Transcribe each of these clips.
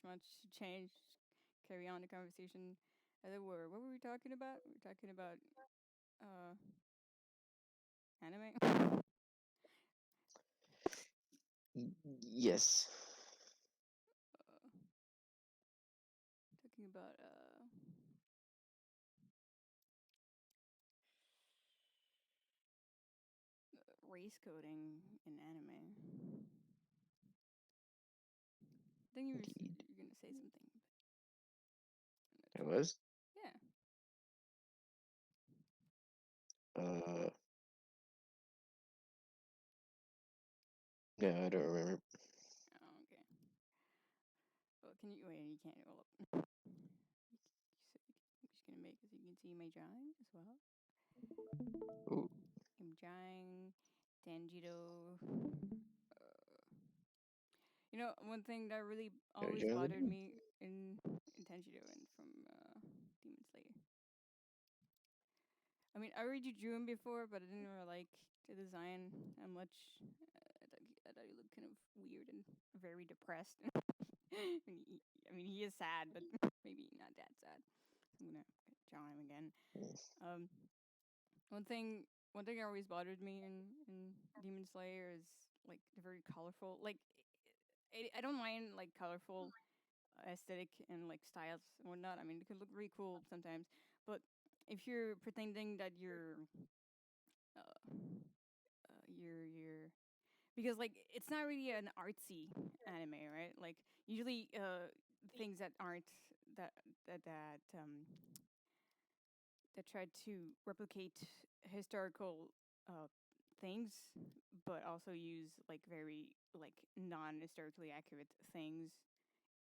not much change. Carry on the conversation. What were we talking about? We were talking about uh anime. Yes. uh, talking about race coding in anime. I think you're gonna say something, but I'm not It sure. was. Yeah. Uh, yeah, I don't remember. Oh, okay. Well, can you wait? You can't roll up. So I'm just gonna make it so you can see my drawing as well. Ooh, I'm drawing Tanjiro. One thing that really can I always join bothered them? me in Tanjiro and from Demon Slayer. I mean, I already drew him before, but I didn't really like the design that much. I thought he looked kind of weird and very depressed. He is sad, but maybe not that sad. So I'm gonna draw him again. Um, one thing, one thing that always bothered me in Demon Slayer is like the very colorful. Like, I don't mind like colorful aesthetic and like styles and whatnot. I mean, it could look really cool sometimes, but if you're pretending that you're because like it's not really an artsy anime, right? Like usually things that aren't that that that that try to replicate historical uh things but also use like very like non-historically accurate things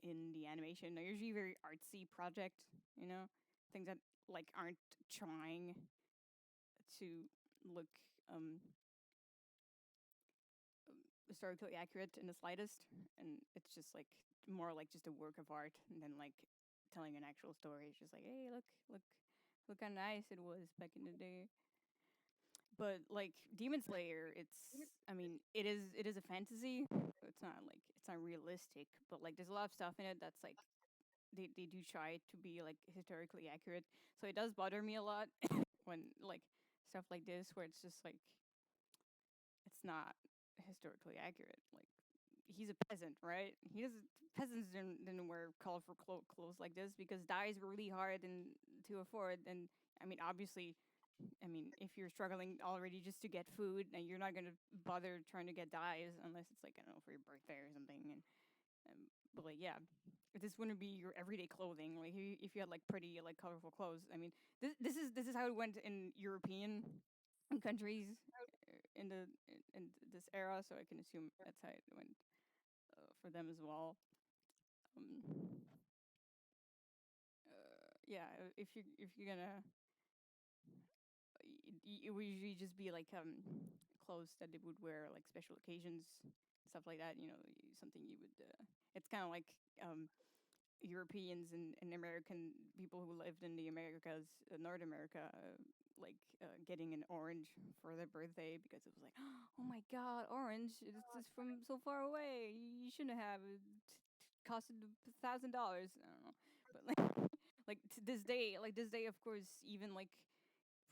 in the animation. They're usually very artsy project, things that like aren't trying to look historically accurate in the slightest, and it's just like more like just a work of art than like telling an actual story. It's just like, hey, look how nice it was back in the day. But like Demon Slayer, it is a fantasy. So it's not realistic, but like there's a lot of stuff in it that's like they do try to be like historically accurate. So it does bother me a lot when like stuff like this where it's just like it's not historically accurate. Like he's a peasant, right? He doesn't peasants didn't wear colorful clothes like this because dye is really hard and to afford. And obviously, if you're struggling already just to get food, and you're not gonna bother trying to get dyes unless it's like I don't know for your birthday or something. But like yeah, this wouldn't be your everyday clothing. Like if you had like pretty like colorful clothes. This is how it went in European countries in this era. So I can assume that's how it went for them as well. Um, yeah, if you're gonna, it would usually just be like clothes that they would wear like special occasions, stuff like that. Something you would. It's kind of like Europeans and American people who lived in the Americas, North America, like getting an orange for their birthday because it was like, oh my god, orange! It's from so far away. You shouldn't have. It costed $1,000. I don't know, but like, like this day, of course, even like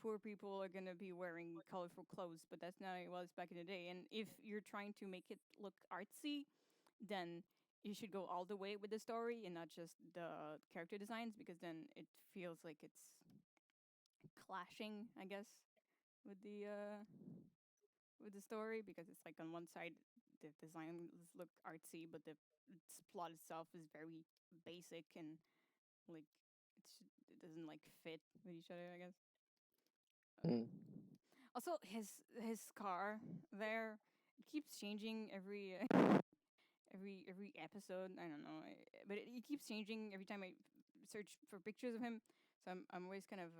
poor people are gonna be wearing colorful clothes, but that's not how it was back in the day. And if you're trying to make it look artsy, then you should go all the way with the story and not just the character designs because then it feels like it's clashing, I guess, with the story because it's like on one side the designs look artsy, but the plot itself is very basic and like it doesn't like fit with each other, I guess. Mm. Also, his scar there it keeps changing every every episode. I don't know, but it keeps changing every time I search for pictures of him. So I'm always kind of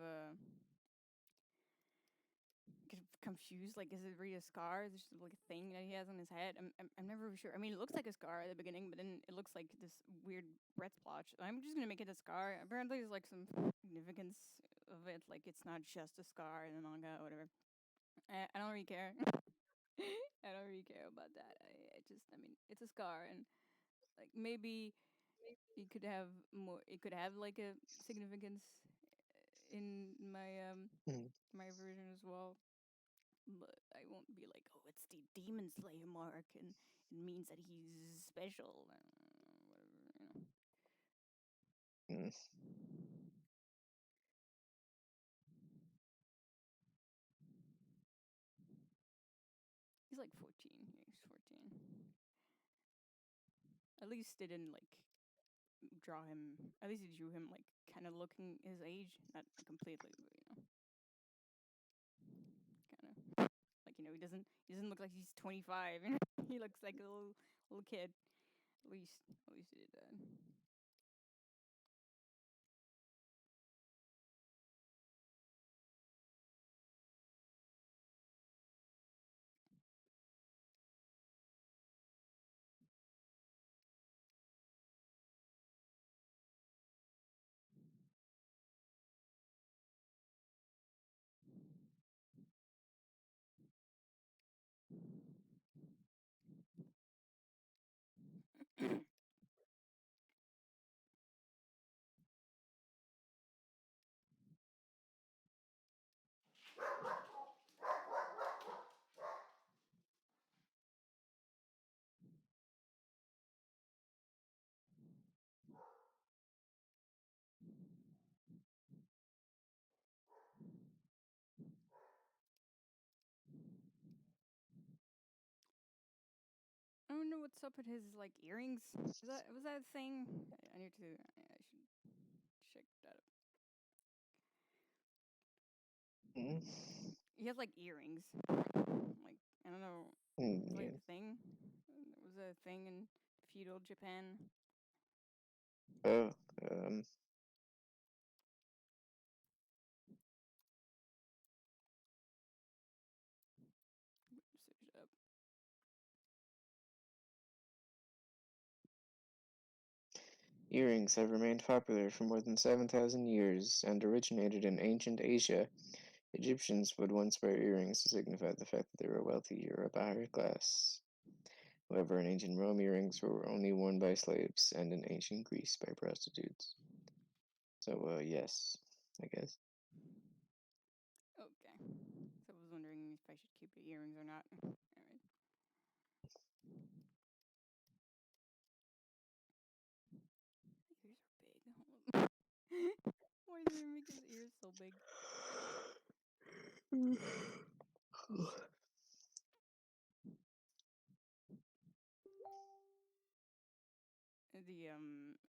confused. Like, is it really a scar? Is it just like a thing that he has on his head? I'm never really sure. I mean, it looks like a scar at the beginning, but then it looks like this weird red splotch. I'm just gonna make it a scar. Apparently, there's like some significance of it. Like, it's not just a scar in the manga or whatever. I don't really care. I don't really care about that. I mean, it's a scar, and like maybe. it could have more. It could have like a significance in Mm. my version as well. But I won't be like, oh, it's the demon slayer mark, and it means that he's special. Whatever. Mm. He's like 14. Yeah, he's 14. At least they didn't like draw him. At least they drew him like kind of looking his age, not completely, but kind of like he doesn't look like he's 25. He looks like a little kid. At least he did that. I don't know what's up with his like earrings. Was that a thing? I need to. I should check that up. Mm. He has like earrings. Like I don't know. Mm, It's like yeah. a thing. Was that a thing in feudal Japan? Oh, um, Search it up. earrings have remained popular for more than 7,000 years and originated in ancient Asia. Egyptians would once wear earrings to signify the fact that they were wealthy or of a higher class. However, in ancient Rome, earrings were only worn by slaves, and in ancient Greece by prostitutes. So, yes, I guess. Okay. So I was wondering if I should keep the earrings or not. All right. Ears are big. Why did they make his ears so big?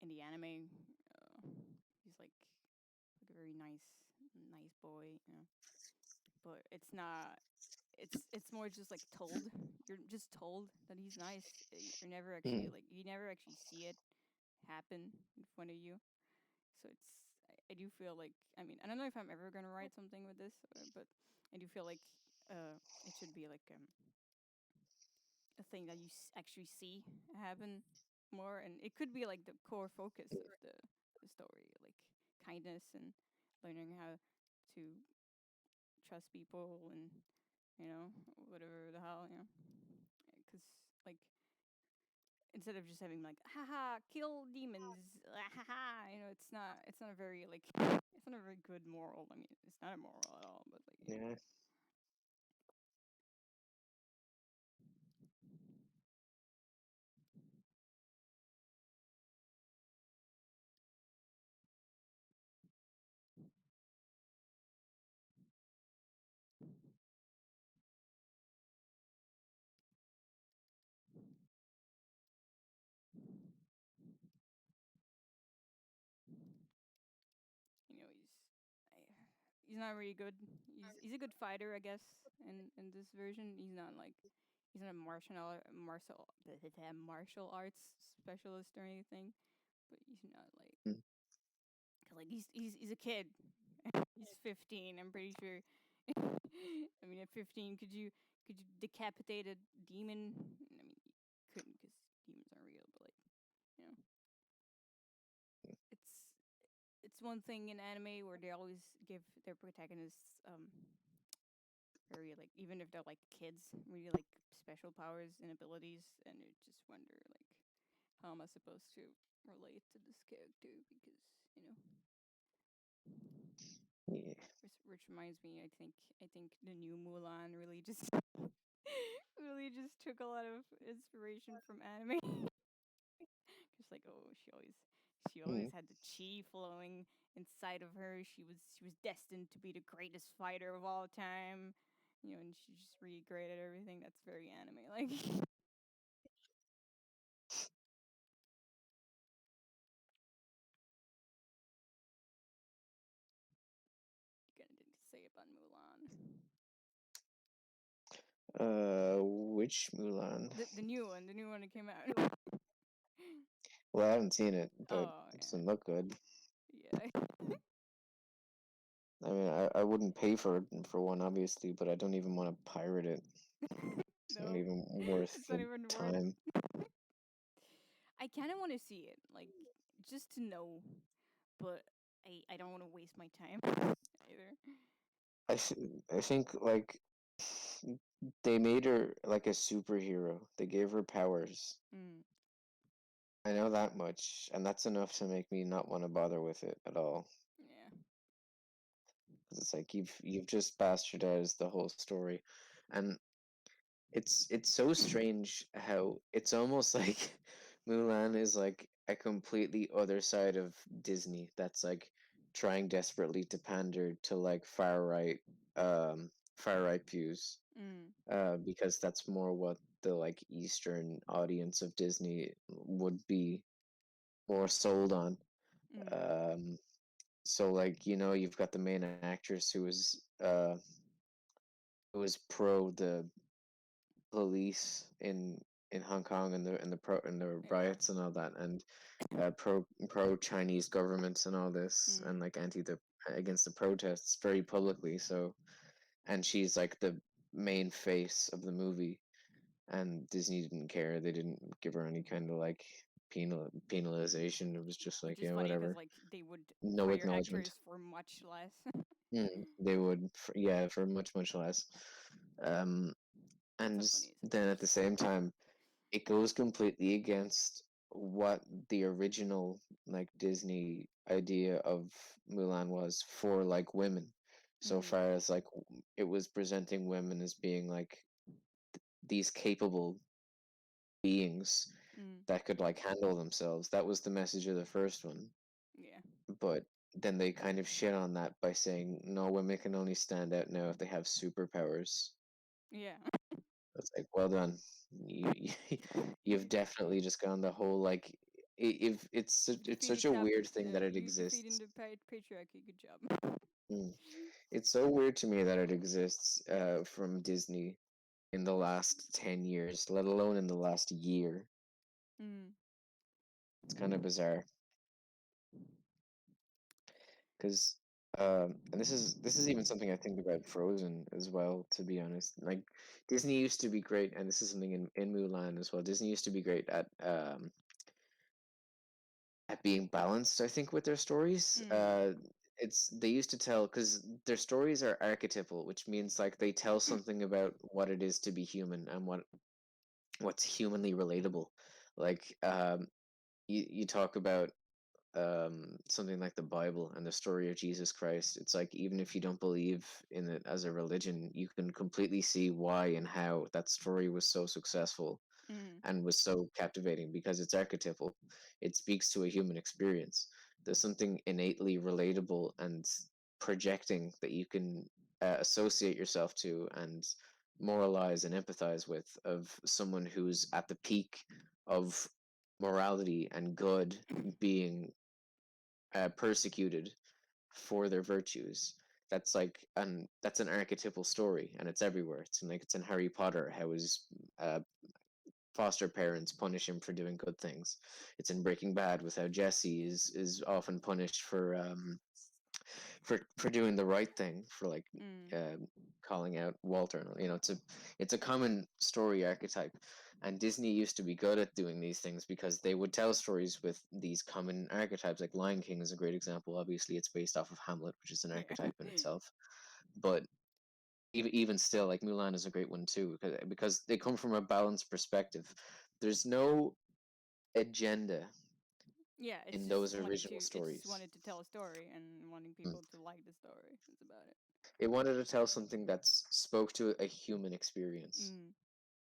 In the anime, he's like a very nice boy. But it's not. It's more just like told. You're just told that he's nice. You're never actually Hmm. like you never actually see it happen in front of you. So I do feel like I mean I don't know if I'm ever gonna write something with this, but I do feel like it should be like a thing that you actually see happen more, and it could be like the core focus of the story, like kindness and learning how to trust people and whatever the hell, because like instead of just having like haha kill demons, haha, it's not a very like it's not a very good moral. I mean, it's not a moral at all, but like Yeah. he's not really good. He's a good fighter, I guess. In this version, he's not a martial arts specialist or anything, but he's not Mm. he's a kid. He's 15. I'm pretty sure. I mean, at 15, could you decapitate a demon? I mean, you couldn't because demons aren't real. But like, you know, it's it's one thing in anime where they always give their protagonists very like even if they're like kids, really like special powers and abilities, and you just wonder like how am I supposed to relate to this character because you know, Yeah. which reminds me, I think the new Mulan really just really just took a lot of inspiration from anime. Just like oh, she always Mm. had the chi flowing inside of her. She was destined to be the greatest fighter of all time. You know, and she just recreated everything. That's very anime like. Gonna say about Mulan. Which Mulan? The new one that came out. Well, I haven't seen it, but Oh it yeah, doesn't look good. yeah. I mean, I wouldn't pay for it for one, obviously, but I don't even want to pirate it. It's not No, even worth it's not the even worth. time. I kind of want to see it, like just to know, but I don't want to waste my time either. I think like they made her like a superhero. They gave her powers. Mm, I know that much, and that's enough to make me not want to bother with it at all. yeah. 'Cause it's like you've just bastardized the whole story, and it's so strange how it's almost like Mulan is like a completely other side of Disney that's like trying desperately to pander to like far right views Mm, because that's more what the like Eastern audience of Disney would be more sold on. mm, Um, so like you've got the main actress who was pro the police in Hong Kong and the yeah. riots and all that, and pro Chinese governments and all this, and Mm. like anti the against the protests very publicly. So, and she's like the main face of the movie, and Disney didn't care. They didn't give her any kind of like penalization. It was just Which like, is yeah, funny because whatever, like they would no hire acknowledgement. actors for much less. They would, yeah, for much less. Um, and So funny, so then at the funny. same time, it goes completely against what the original like Disney idea of Mulan was for like women. So Mm, far as like it was presenting women as being like these capable beings mm, that could like handle themselves. That was the message of the first one. yeah, But then they kind of shit on that by saying no, women can only stand out now if they have superpowers. yeah. It's like, well done. You've definitely just gone the whole like if it's such Defeated a cap. weird thing that it You defeating exists. the patriarchy. Good job. Mm. It's so weird to me that it exists from Disney in the last 10 years, let alone in the last year. Mm, It's kind of bizarre because and this is even something I think about Frozen as well, to be honest. Like Disney used to be great, and this is something in Mulan as well. Disney used to be great at being balanced, I think, with their stories. mm, It's they used to tell because their stories are archetypal, which means like they tell something about what it is to be human and what's humanly relatable. Like you talk about something like the Bible and the story of Jesus Christ. It's like even if you don't believe in it as a religion, you can completely see why and how that story was so successful mm, and was so captivating because it's archetypal. It speaks to a human experience. There's something innately relatable and projecting that you can associate yourself to and moralize and empathize with of someone who's at the peak of morality and good being persecuted for their virtues. That's an archetypal story, and it's everywhere. It's in Harry Potter how his uh, foster parents punish him for doing good things. It's in Breaking Bad with how Jesse is often punished for doing the right thing, for like mm, uh, calling out Walter. It's a common story archetype, and Disney used to be good at doing these things because they would tell stories with these common archetypes. Like Lion King is a great example. Obviously, it's based off of Hamlet, which is an yeah. archetype in itself. But even still, like Mulan is a great one too because they come from a balanced perspective. There's no agenda Yeah, it's in just those wanted original to. It just stories. wanted to tell a story and wanting Mm. people to like the story. That's about it. It wanted to tell something that spoke to a human experience Mm.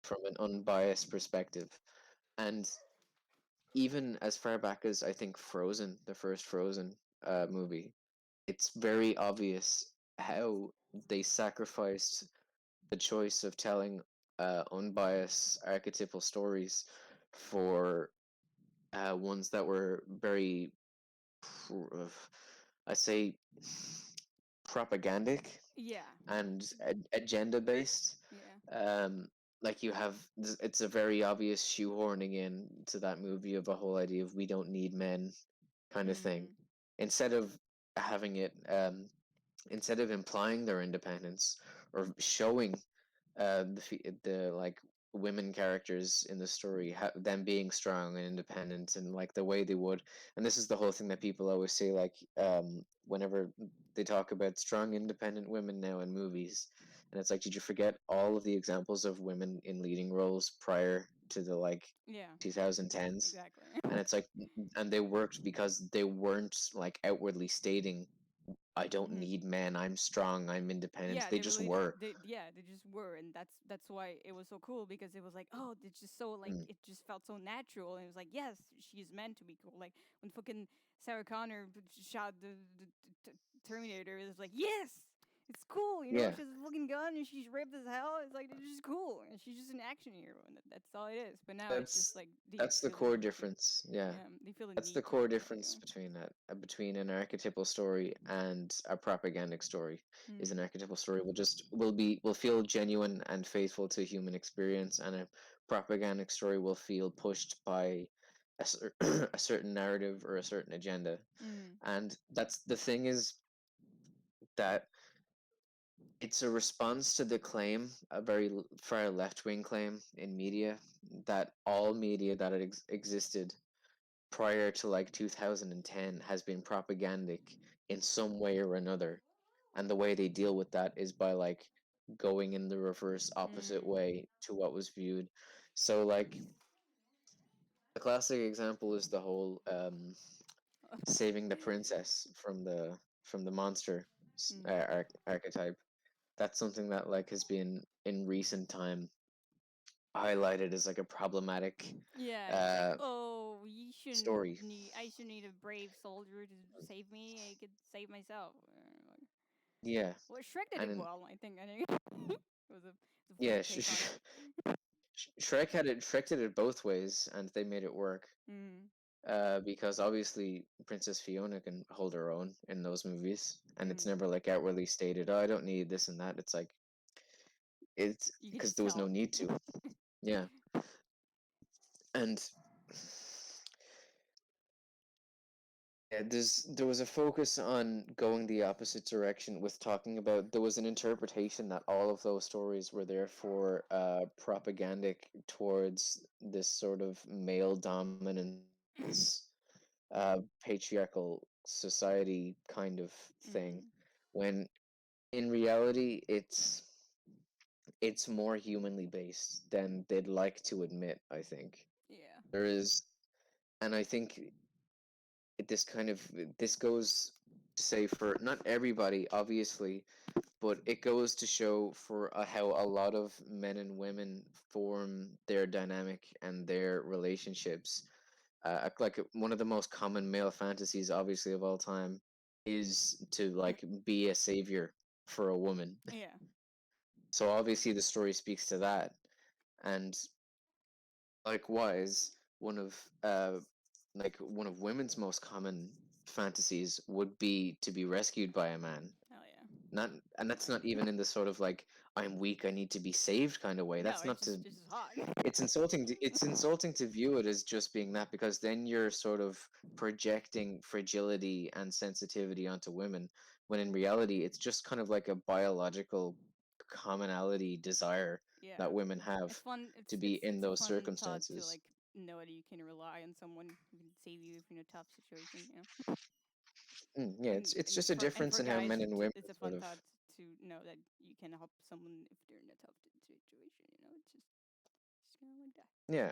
from an unbiased perspective. And even as far back as I think Frozen, the first Frozen movie, it's very obvious how they sacrificed the choice of telling unbiased archetypal stories for ones that were very, I say, propagandic Yeah. and agenda based. Yeah. Um, like you have, it's a very obvious shoehorning in to that movie of a whole idea of we don't need men kind of thing, Mm. instead of having it, instead of implying their independence or showing the like women characters in the story them being strong and independent and like the way they would. And this is the whole thing that people always say, like whenever they talk about strong independent women now in movies, and it's like, did you forget all of the examples of women in leading roles prior to the like Yeah. 2010s? Exactly. And it's like, and they worked because they weren't like outwardly stating, I don't Hmm. need men, I'm strong, I'm independent. Yeah, They they just really, were. they just were, and that's why it was so cool because it was like, oh, it's just so like Mm, it just felt so natural, and it was like, yes, she's meant to be cool. Like when fucking Sarah Connor shot the Terminator, it was like, yes, it's cool, you know, yeah. she has a fucking gun and she's ripped as hell. It's like it's just cool, and she's just an action hero, and that's all it is. But now it's just That's like they that's the feel core the difference. Yeah. yeah, they feel the That's the need to core make that difference too. between that, between an archetypal story and a propagandic story. Is an Mm. archetypal story will feel genuine and faithful to human experience, and a propagandic story will feel pushed by a certain narrative or a certain agenda. Mm. And that's the thing, is that it's a response to the claim, a very far left wing claim in media, that all media that existed prior to like 2010 has been propagandic in some way or another. And the way they deal with that is by like going in the reverse opposite Mm. way to what was viewed. So like the classic example is the whole saving the princess from the monster Mm. archetype. That's something that like has been in recent time highlighted as like a problematic Yeah, it's like, uh oh, you shouldn't story. need. I should need a brave soldier to save me. I could save myself. Like, Yeah. well, Shrek did And it in, well. I think. I think it was a yeah, funny take on it. Shrek did it both ways, and they made it work. Mm. Because obviously Princess Fiona can hold her own in those movies, and it's Mm. never like outwardly stated, "Oh, I don't need this and that." It's like it's You could because just there was no tell. need to. Yeah, and yeah, there was a focus on going the opposite direction with talking about, there was an interpretation that all of those stories were therefore propagandic towards this sort of male dominance, patriarchal society kind of thing, Mm. when in reality it's more humanly based than they'd like to admit, I think. Yeah. There is, and I think this goes to say for not everybody, obviously, but it goes to show for how a lot of men and women form their dynamic and their relationships. Like one of the most common male fantasies, obviously, of all time, is to like be a savior for a woman. Yeah. So obviously, the story speaks to that, and likewise, one of women's most common fantasies would be to be rescued by a man. Hell yeah. Not, and that's not even in the sort of like I'm weak, I need to be saved kind of way. No, That's not to. it's just hot. It's insulting. It's insulting to view it as just being that, because then you're sort of projecting fragility and sensitivity onto women, when in reality it's just kind of like a biological commonality desire Yeah. that women have It's fun. to be in It's a those fun thought to circumstances. like know that you can rely on someone who can save you if you're in a tough situation. You know. Yeah, it's just a And difference for in how guys, men and women it's a sort fun of. thought to know that you can help someone if they're in a tough situation. You know, it's just kind of like that. Yeah,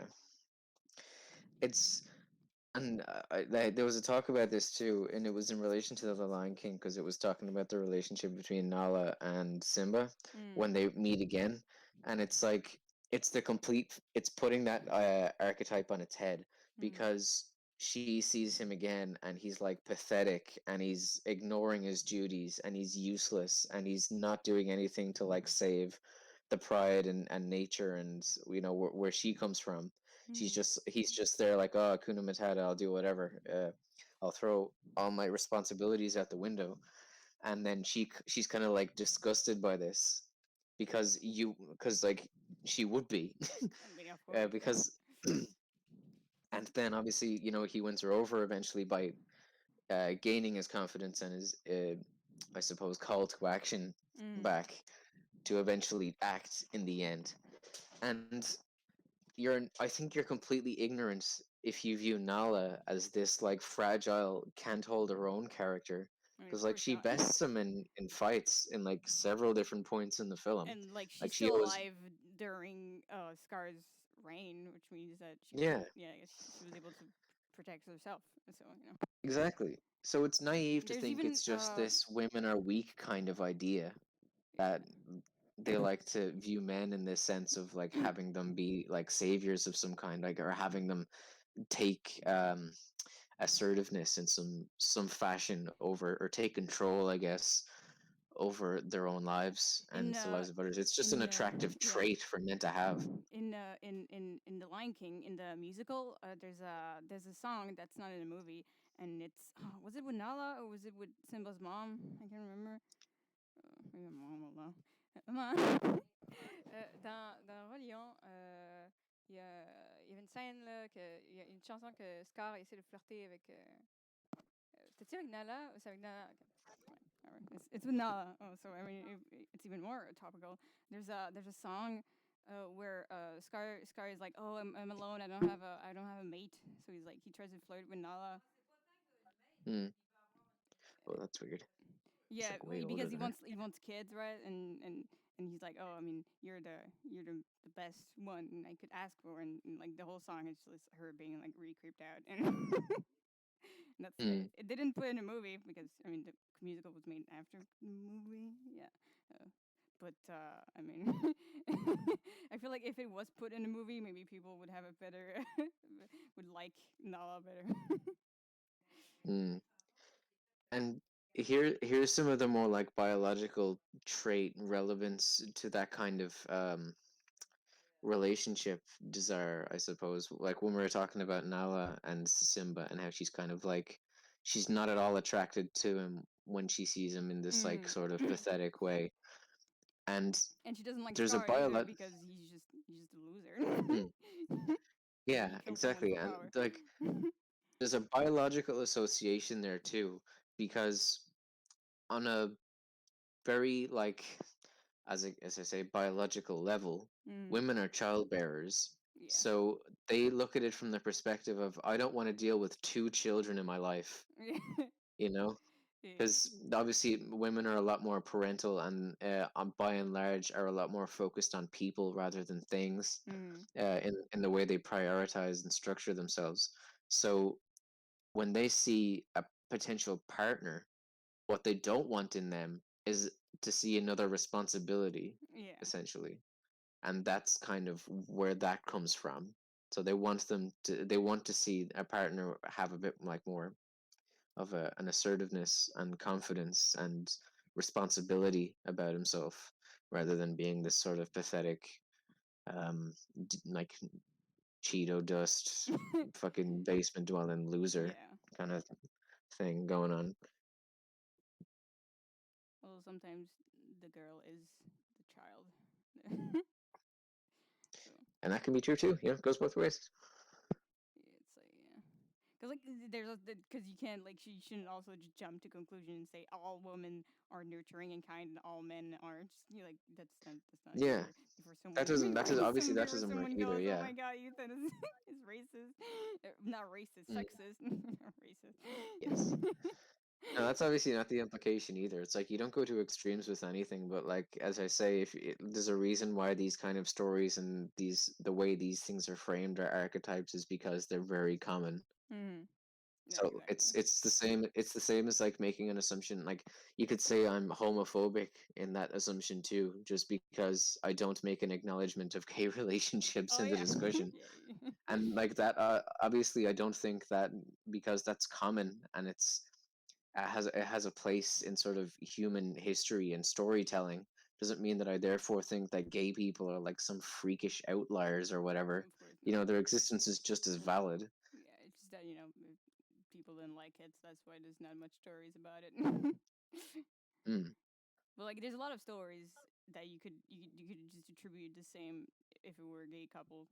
And there was a talk about this too, and it was in relation to the Lion King because it was talking about the relationship between Nala and Simba Mm. when they meet again, and it's like it's putting that archetype on its head Mm. because she sees him again and he's like pathetic and he's ignoring his duties and he's useless and he's not doing anything to like save the pride and nature and where she comes from. Mm. He's just there like, oh, Kuna Matata, I'll do whatever. I'll throw all my responsibilities out the window. And then she's kind of like disgusted by this because like she would be I mean, of course, yeah. because and then obviously he wins her over eventually by gaining his confidence and his I suppose call to action Mm. back to eventually act in the end. And I think you're completely ignorant if you view Nala as this like fragile, can't hold her own character. I mean, Because of like course she not. bests him in fights in like several different points in the film. And like Like she's she still always, alive during Scar's reign, which means that she was, yeah, yeah, I guess she was able to protect herself. So exactly. So it's naive to there's think even it's just this women are weak kind of idea that they like to view men in this sense of like having them be like saviors of some kind, like or having them take assertiveness in some fashion over or take control, I guess, over their own lives and in the lives of others. It's just an attractive yeah, trait for men to have. in the Lion King in the musical, there's a song that's not in the movie, and it's was it with Nala or was it with Simba's mom? I can't remember. Maybe my mom will know. Maman. Dans Roi Lion, il y avait une scène là que il y a une chanson que Scar essaie de flirter avec. T'es-tu avec Nala? C'est avec Nala. Okay. Alright. It's with Nala. Oh, so I mean, it's even more topical. There's a song where Scar is like, oh, I'm alone. I don't have a mate. So he tries to flirt with Nala. Hmm. Well, that's weird. He's Yeah, like way older because than her. he wants kids, right? And he's like, oh, I mean, you're the best one I could ask for, and like the whole song is just her being like really creeped out, and that's Hmm. it didn't put in a movie because I mean the musical was made after the movie, yeah. But I mean, I feel like if it was put in a movie, maybe people would have a better, would like Nala better. Hmm. And here's some of the more like biological trait relevance to that kind of relationship desire, I suppose. Like when we were talking about Nala and Simba and how she's kind of like she's not at all attracted to him when she sees him in this like Mm. sort of pathetic way. And And she doesn't like there's a Scar either bio because he's just a loser. mm, And he yeah, killed someone exactly. for And power. like there's a biological association there too, because on a very like as I say biological level, Mm. women are childbearers. Yeah. So they look at it from the perspective of I don't want to deal with two children in my life, Yeah. you know? Yeah. Because obviously women are a lot more parental and by and large are a lot more focused on people rather than things Mm. in the way they prioritize and structure themselves. So when they see a potential partner, what they don't want in them is to see another responsibility, Yeah. essentially. And that's kind of where that comes from. So they want to see a partner have a bit like more of an assertiveness and confidence and responsibility about himself rather than being this sort of pathetic like Cheeto dust fucking basement dwelling loser Yeah. kind of thing going on. Well, sometimes the girl is the child. So And that can be true too. It goes both ways. yeah, it's like yeah. Cause like because you can't like she shouldn't also just jump to conclusion and say all women are nurturing and kind and all men aren't. Just, like that's not Yeah, either. Before someone that does obviously that before doesn't work someone either. goes, oh Yeah. my god, Ethan is racist, not racist, Mm, sexist, racist. yes. No, that's obviously not the implication either. It's like you don't go to extremes with anything, but like as I say, there's a reason why these kind of stories and the way these things are framed are archetypes is because they're very common. Mm. Yeah, So exactly. it's the same as like making an assumption. Like you could say I'm homophobic in that assumption too, just because I don't make an acknowledgement of gay relationships Oh in the yeah. discussion. Yeah. And like that, obviously, I don't think that because that's common and it has a place in sort of human history and storytelling doesn't mean that I therefore think that gay people are like some freakish outliers or whatever. Of course You know, not. their existence is just as valid. Yeah, it's just that people didn't like it, so that's why there's not much stories about it. Mm. But like, there's a lot of stories that you could just attribute the same if it were a gay couple.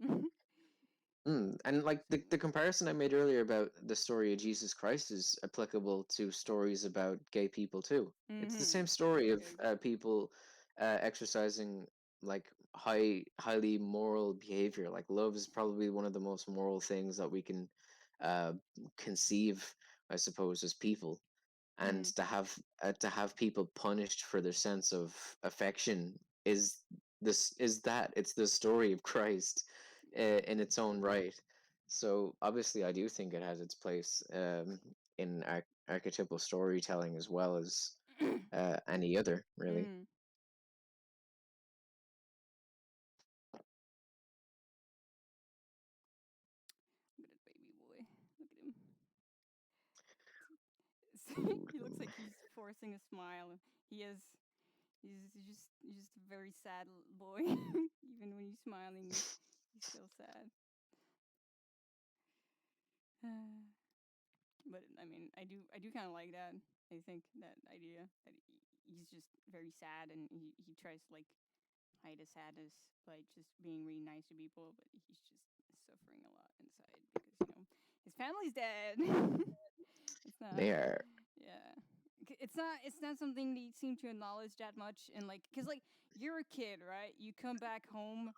Mm. And like So, the comparison I made earlier about the story of Jesus Christ is applicable to stories about gay people too. It's the mm-hmm. same story of Okay. people exercising like highly moral behavior. Like love is probably one of the most moral things that we can uh, conceive, I suppose, as people. And Mm. to have people punished for their sense of affection is this is that it's the story of Christ in its own right. So obviously, I do think it has its place in archetypal storytelling as well as any other, really. Mm. Look at that baby boy. Look at him. Food. He looks like he's forcing a smile. He is. He's just a very sad boy. Even when he's smiling, he's still sad. But I mean, I do kind of like that. I think that idea that he's just very sad and he tries to like hide his sadness by just being really nice to people, but he's just suffering a lot inside because his family's dead. It's not, They are. yeah. It's not something they seem to acknowledge that much, and like, cause like you're a kid, right? You come back home,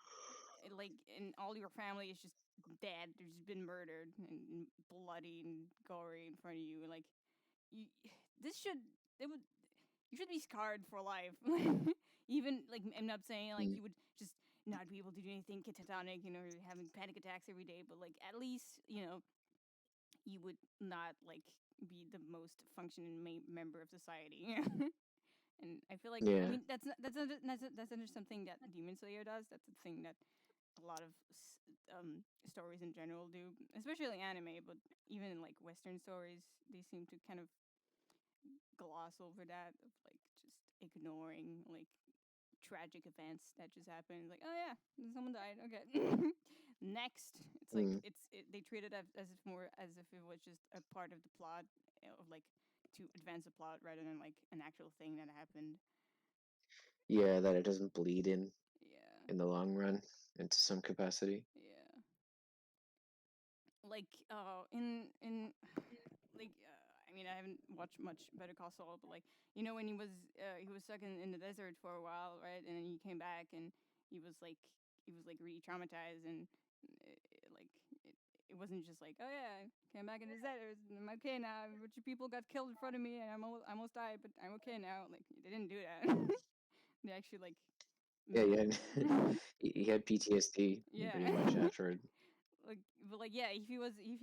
like, and all your family is just dead. They've just been murdered and bloody and gory in front of you. Like, you, this should it would you should be scarred for life. Even like, I'm not saying like Mm. you would just not be able to do anything catatonic, having panic attacks every day, but like at least you would not like be the most functioning member of society. And I feel like, I Yeah. mean, that's under something that Demon Slayer does. That's a thing that a lot of stories in general do, especially like anime, but even in like Western stories, they seem to kind of gloss over that of like just ignoring like tragic events that just happened. Like, oh yeah, someone died. Okay, next. It's like Mm. they treat it as if more as if it was just a part of the plot of like to advance the plot rather than like an actual thing that happened. Yeah, that it doesn't bleed Yeah, in the long run into some capacity. yeah. Like in like I mean, I haven't watched much Better Call Saul, but like when he was stuck in the desert for a while, right? And then he came back and he was like he was like really traumatized and it wasn't just like, oh yeah, I came back in the desert, I'm okay now. A bunch of people got killed in front of me and I almost died, but I'm okay now. Like they didn't do that. They actually like Yeah, made yeah. He had PTSD pretty much yeah. afterward. Like, but like, yeah, if he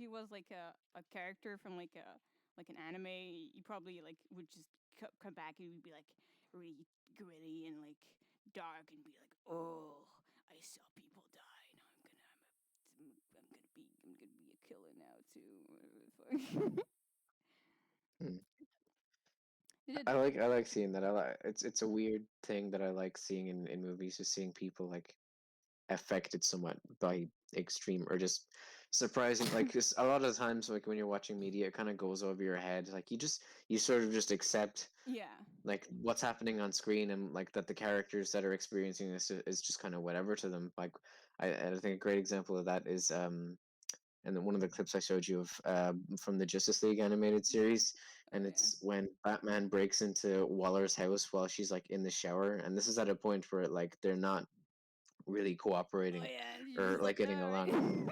was like a character from like an anime, you probably like would just come back and would be like really gritty and like dark and be like, oh, I saw people die. Now I'm gonna be a killer now too. Whatever the fuck. Hmm. They did. I like seeing that. I like it's a weird thing that I like seeing in movies, is seeing people like affected somewhat by extreme or just surprising, like 'cause a lot of the times like when you're watching media it kind of goes over your head, like you sort of just accept Yeah. like what's happening on screen, and like that the characters that are experiencing this is just kind of whatever to them. Like I think a great example of that is and then one of the clips I showed you of from the Justice League animated series, Oh and yeah. it's when Batman breaks into Waller's house while she's like in the shower, and this is at a point where like they're not really Oh cooperating yeah. And you or just like like, getting all along. right.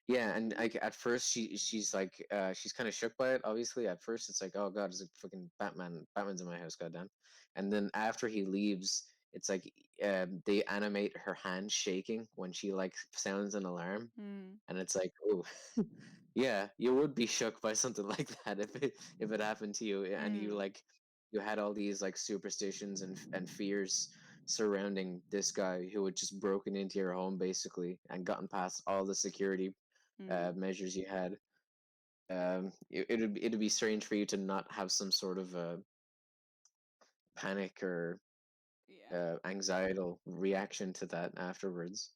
Yeah, and like at first she's like she's kind of shook by it. Obviously, at first it's like, oh god, it's like fucking Batman. Batman's in my house, goddamn. And then after he leaves, it's like they animate her hand shaking when she like sounds an alarm, Hmm. and it's like, oh, Yeah, you would be shook by something like that if it happened to you, and you Mm, like you had all these like superstitions and fears surrounding this guy who had just broken into your home basically and gotten past all the security mm, measures you had. It'd be strange for you to not have some sort of panic or yeah. anxietal reaction to that afterwards.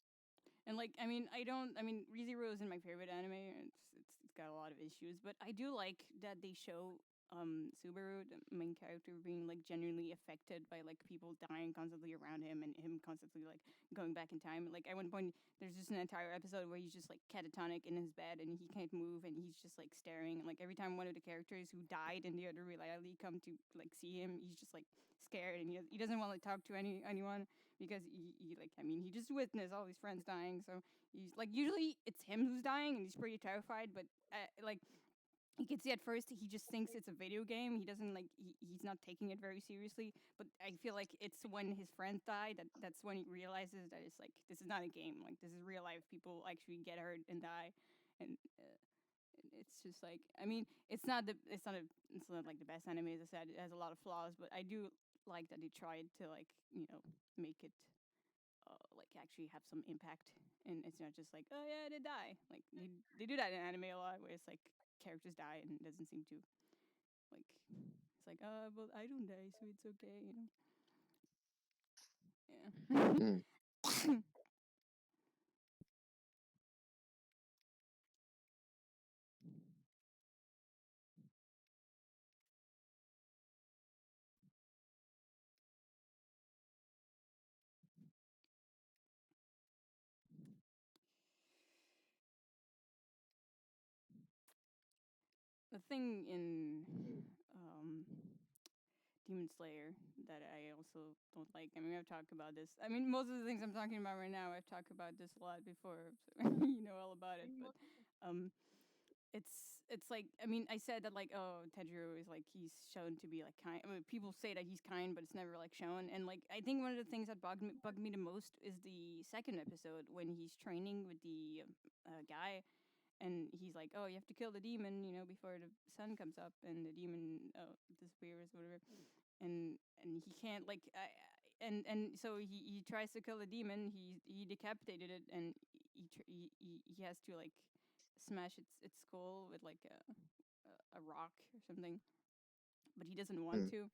And like, I mean, ReZero isn't my favorite anime. It's got a lot of issues, but I do like that they show Subaru, the main character, being like genuinely affected by like people dying constantly around him and him constantly like going back in time. Like at one point, there's just an entire episode where he's just like catatonic in his bed and he can't move and he's just like staring. And like every time one of the characters who died in the other reality come to like see him, he's just like scared and he doesn't want to talk to anyone because he like I mean he just witnessed all his friends dying, so he's like usually it's him who's dying and he's pretty terrified, but like you can see at first he just thinks it's a video game. He doesn't like he's not taking it very seriously. But I feel like it's when his friends die that's when he realizes that it's like this is not a game. Like this is real life. People actually get hurt and die, and it's just like I mean it's not like the best anime as I said. It has a lot of flaws, but I do like that they tried to like make it like actually have some impact, and it's not just like oh yeah they die. Like they do that in anime a lot, where it's like characters die and it doesn't seem to like it's like well I don't die so it's okay, yeah. Mm. The thing in Demon Slayer that I also don't like. I mean, I've talked about this. I mean, most of the things I'm talking about right now, I've talked about this a lot before, so you know all about it. But um, it's like I mean, I said that like oh, Tanjirou is like he's shown to be like kind. I mean, people say that he's kind, but it's never like shown. And like I think one of the things that bugged me the most is the second episode when he's training with the guy and he's like, "Oh, you have to kill the demon, before the sun comes up, and the demon disappears, whatever." And he can't like, and so he tries to kill the demon. He decapitated it, and he has to like smash its skull with like a rock or something, but he doesn't want Mm. to,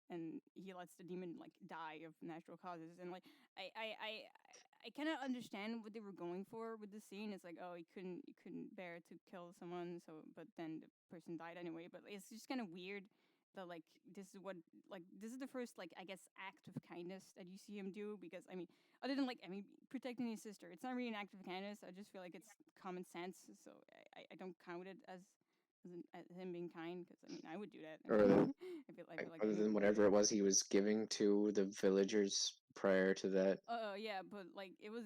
and he lets the demon like die of natural causes. And like I kind of understand what they were going for with the scene. It's like oh he couldn't bear to kill someone, so but then the person died anyway. But it's just kind of weird that like this is the first like I guess act of kindness that you see him do, because I mean other than like I mean protecting his sister, it's not really an act of kindness. I just feel like it's common sense, so I don't count it as him being kind, because I mean I would do that. I Or the mean I feel like, like other than whatever it was he was giving to the villagers prior to that. yeah, but like it was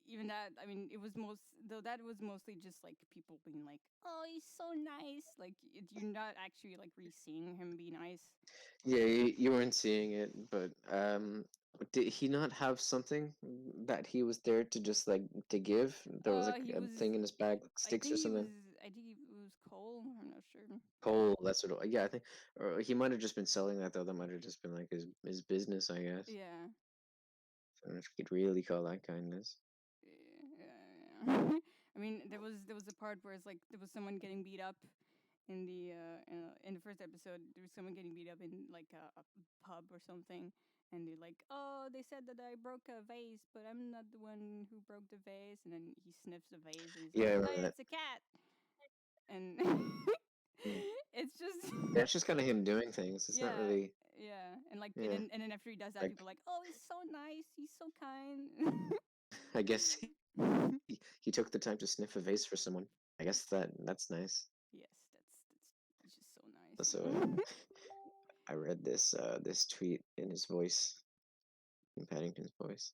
even that. I mean, it was that was mostly just like people being like, "Oh, he's so nice." Like you're not actually like really seeing him be nice. Yeah, you weren't seeing it, but did he not have something that he was there to just like to give? There was like He a thing was. in his bag, like I sticks or think he was. something. I think he was Cole. I'm not sure. Coal, that's what. Yeah, I think, or he might have just been selling that though. That might have just been like his business, I guess. Yeah. I don't know if you could really call that kindness. Yeah. I mean, there was a part where it's like there was someone getting beat up in the first episode. There was someone getting beat up in like a pub or something, and they're like, "Oh, they said that I broke a vase, but I'm not the one who broke the vase." And then he sniffs the vase, and he's Yeah, I like, "Oh, remember yeah, that. it's a cat." And Mm. it's just Yeah, it's just kind of him doing things. It's not yeah, really. yeah, and like Yeah, and then after he does that, like people are like, "Oh, he's so nice, he's so kind." I guess he took the time to sniff a vase for someone. I guess that's nice. Yes, that's just so nice. So I read this tweet in his voice, in Paddington's voice.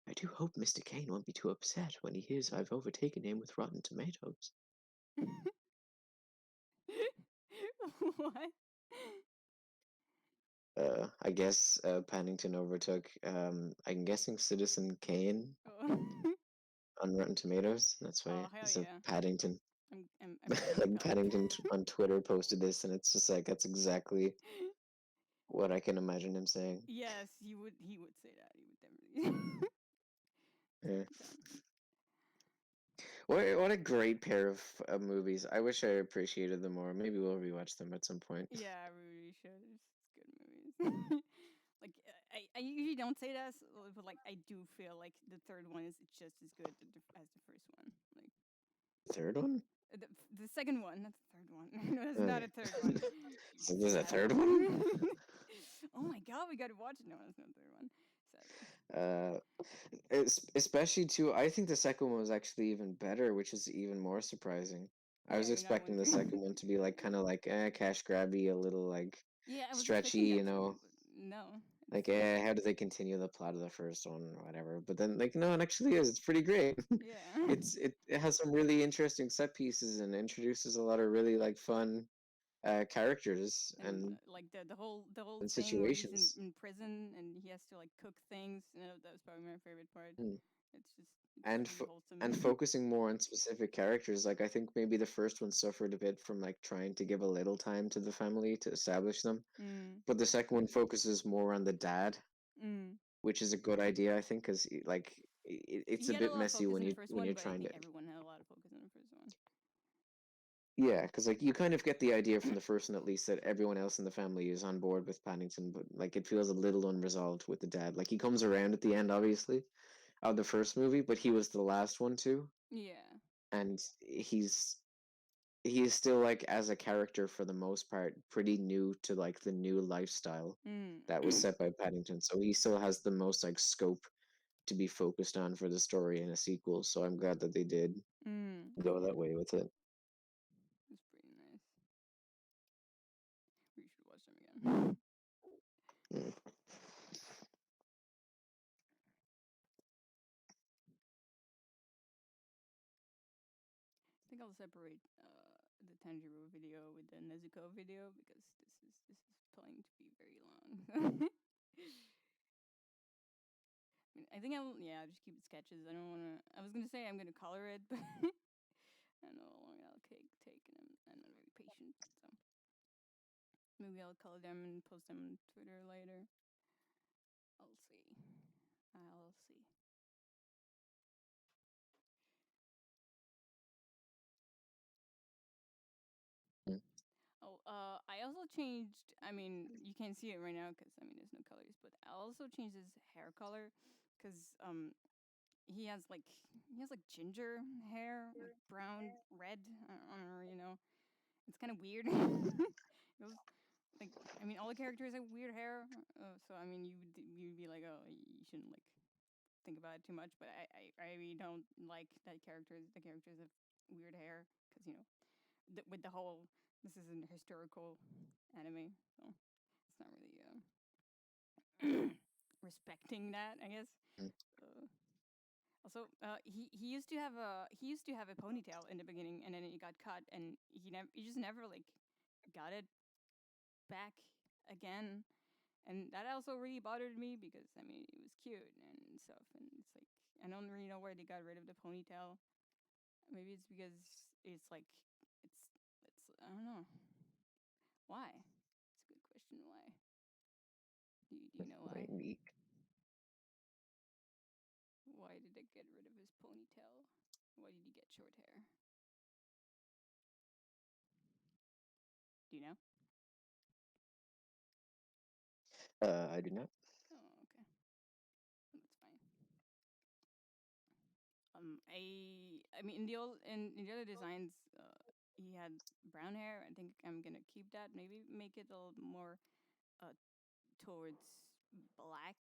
I do hope Mr. Kane won't be too upset when he hears I've overtaken him with rotten tomatoes. What? I guess Paddington overtook. I'm guessing Citizen Kane. Oh. on Rotten Tomatoes. That's why. Oh hell So yeah! Paddington, I'm getting the code. On Twitter posted this, and it's just like that's exactly what I can imagine him saying. Yes, he would. He would say that. He would definitely say Yeah. that. What a great pair of movies. I wish I appreciated them more. Maybe we'll rewatch them at some point. Yeah, we really should. It's good movies. Like I usually don't say that, but like I do feel like the third one is just as good as the first one. Like Third one? the second one, not the third one. No, it's not Okay. a third one. You So there's a sad. third one? Oh my god, we gotta watch it. No, it's not the third one. Sadly. Uh, especially too. I think the second one was actually even better, which is even more surprising. I Yeah, was you're not expecting one the second to. one to be like kind of like cash grabby, a little like Yeah, I was stretchy, expecting that too, but no. It's like how do they continue the plot of the first one or whatever? But then like no, it actually is. It's pretty great. yeah. It has some really interesting set pieces and introduces a lot of really like fun characters And like the whole and thing where he's situations. in prison and he has to like cook things. You know, that was probably my favorite part. Mm. It's just really And wholesome. focusing more on specific characters. Like I think maybe the first one suffered a bit from like trying to give a little time to the family to establish them, mm. but the second one focuses more on the dad, Mm. which is a good idea, I think, because like it's He a had a bit lot of messy focus in the first when one, you're but I trying think to. everyone had a lot of focus in the first one. Yeah, because like you kind of get the idea from the first one at least that everyone else in the family is on board with Paddington, but like it feels a little unresolved with the dad. Like he comes around at the end, obviously, of the first movie, but he was the last one too, Yeah. and he is still like as a character for the most part pretty new to like the new lifestyle Mm. that was set by Paddington. So he still has the most like scope to be focused on for the story in a sequel. So I'm glad that they did mm. go that way with it. It's pretty nice. We should watch them again. Mm. I think I'll separate the Tanjirou video with the Nezuko video because this is planning to be very long. I think I'll just keep it sketches. I don't want to. I was gonna say I'm gonna color it, but I don't know how long that'll take, and I'm not very patient. So maybe I'll color them and post them on Twitter later. I'll see. I'll see. Mm. Oh, I also changed. I mean, you can't see it right now because I mean there's no colors, but I also changed his hair color because he has like ginger hair, like brown, red. I don't really know. It's kind of weird. It was like I mean all the characters have weird hair, so I mean you'd be like, oh, you shouldn't like think about it too much, but I really don't like that the characters have weird hair because with the whole this is an historical anime, so it's not really respecting that, I guess. Mm. Also, he used to have a ponytail in the beginning, and then it got cut, and he just never like got it back again, and that also really bothered me because I mean it was cute and stuff, and it's like I don't really know where they got rid of the ponytail. Maybe it's because it's like it's I don't know why. It's a good question. Why? Do you know why? Maybe. Why did they get rid of his ponytail? Why did he get short hair? Do you know? I do not. Oh, okay. That's fine. I mean, in the other designs, he had brown hair. I think I'm gonna keep that. Maybe make it a little more uh towards black.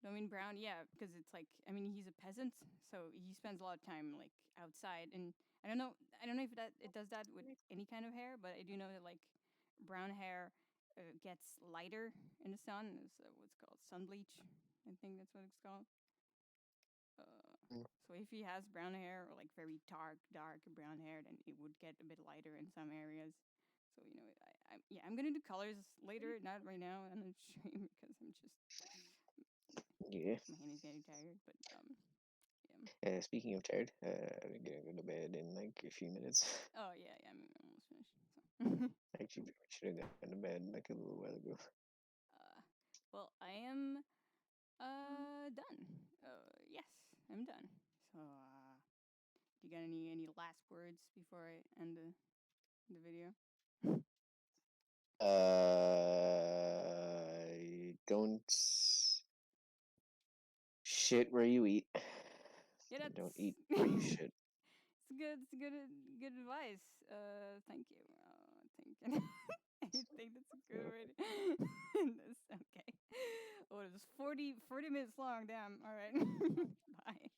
No, I mean brown, yeah, because it's like I mean he's a peasant, so he spends a lot of time like outside, and I don't know if that it does that with any kind of hair, but I do know that like brown hair gets lighter in the sun. It's what's called sun bleach. I think that's what it's called. Uh, Mm. so if he has brown hair or like very dark brown hair, then it would get a bit lighter in some areas. So I'm gonna do colors later, not right now on the stream because I'm just Yeah. my hand is getting tired. But Speaking of tired, I'm gonna go to bed in like a few minutes. Oh yeah, I'm almost finished. So. Actually, I should have gone to bed like a little while ago. Well, I am done. Yes, I'm done. So, do you got any last words before I end the video? Don't shit where you eat. Yeah, And don't that's eat where you shit. it's good advice. Thank you. I think that's a good Yeah. way. That's okay. Oh, it was 40 minutes long. Damn. All right. Bye.